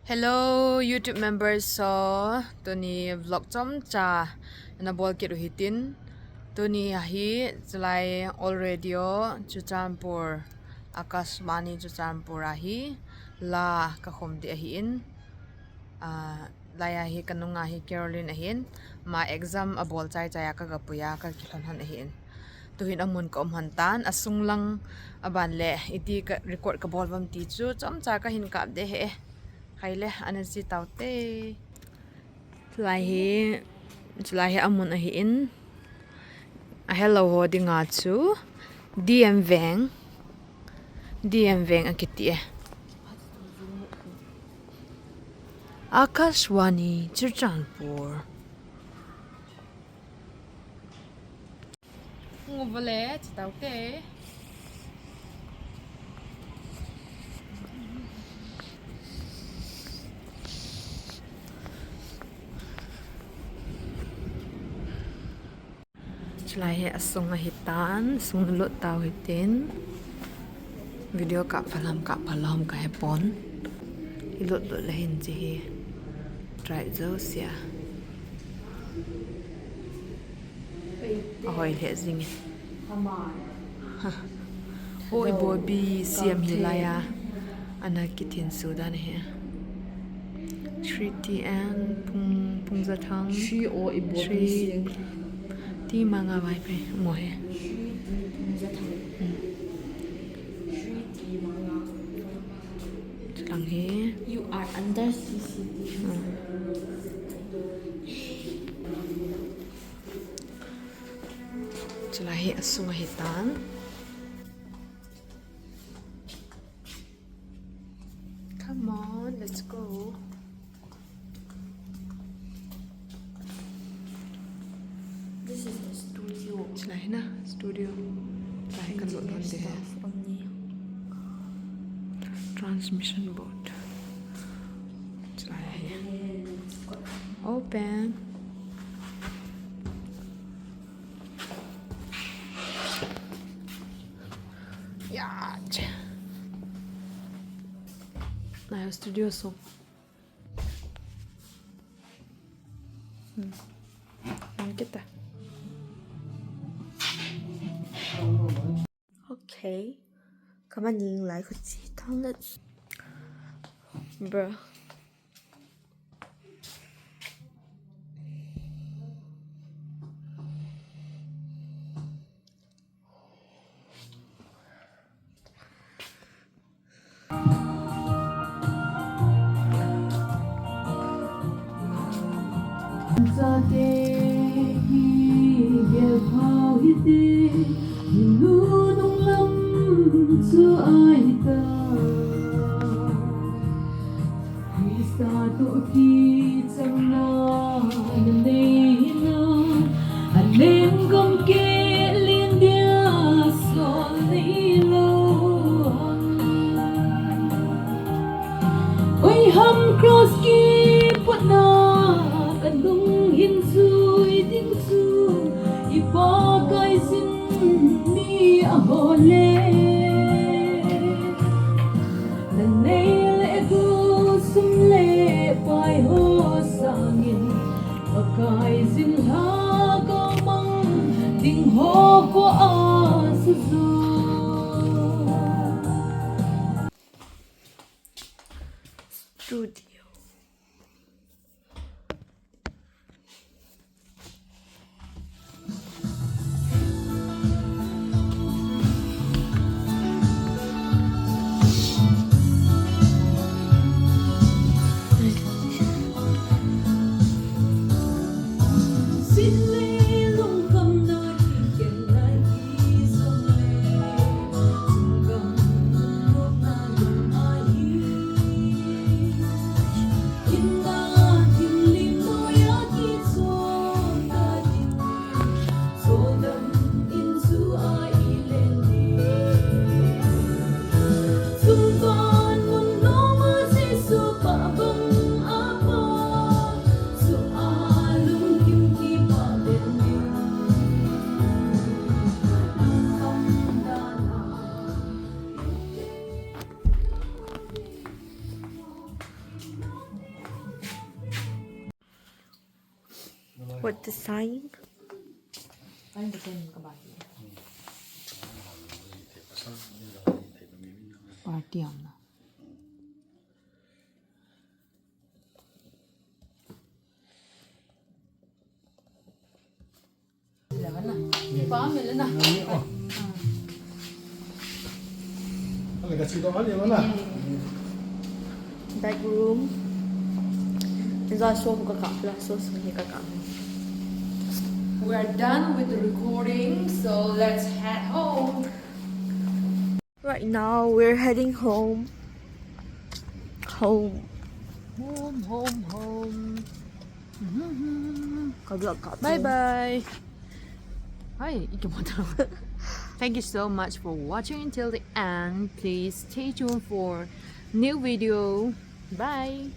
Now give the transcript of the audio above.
Hello YouTube members, so tuni vlog chom cha na bol ke hitin tuni hi chlai all radio Churachandpur Akashvani Churachandpur hi la ka khum di hi in laya hi kanunga hi Caroline ahin ma exam a bol chai chaya ka gapuya ka kilon han ahin tuhin amun ko hantan asung lang aban le iti ka record ka bol bam ti chu chom cha ka hin kap de he hay leh anh si tàu tê lại hi amun a hi in a hello ho di nga chu dm veng a kiti e Akashvani Churachandpur nguvale tàu tê Chlai asung a hitan sung lut tau hitin video ka phalam ka hepon ilut lut lahin chi hi try zo sia ahoi le zing oi bobi siam hilaya ana kithin sudan he 3tn pung zathang 3 o ibobi siang ti manga vai pe mo he lang he you are under CCTV. Chlahi asung hitan come on, let's go. This is the studio. Chlahi na studio chlahi kan lot non de hai Only. transmission board chlahi open yeah na studio so kita Okay. Các bạn nhìn lại cái gì thằng lên. bro Za de hi ye phao hi de lu nong lam chu ai ta hi sa to ki chang na nei na alem gom ke lin dia so nei lo oi ham cross ki put na kadung hin zui ding zu ipa kai sin mi a hole na nei le gu sum le pai ho sangin pa kai sin ha ga mang ding ho ko a su zu studio. What the sign? Anh có tên các bạn. Party na. Lawan na. Pa, meron na. Back room. Is that so kakak? We're done with the recording, so let's head home. Right now we're heading home. Home. Home. Bye Bye. Hi, thank you so much for watching until the end. Please stay tuned for new video. Bye.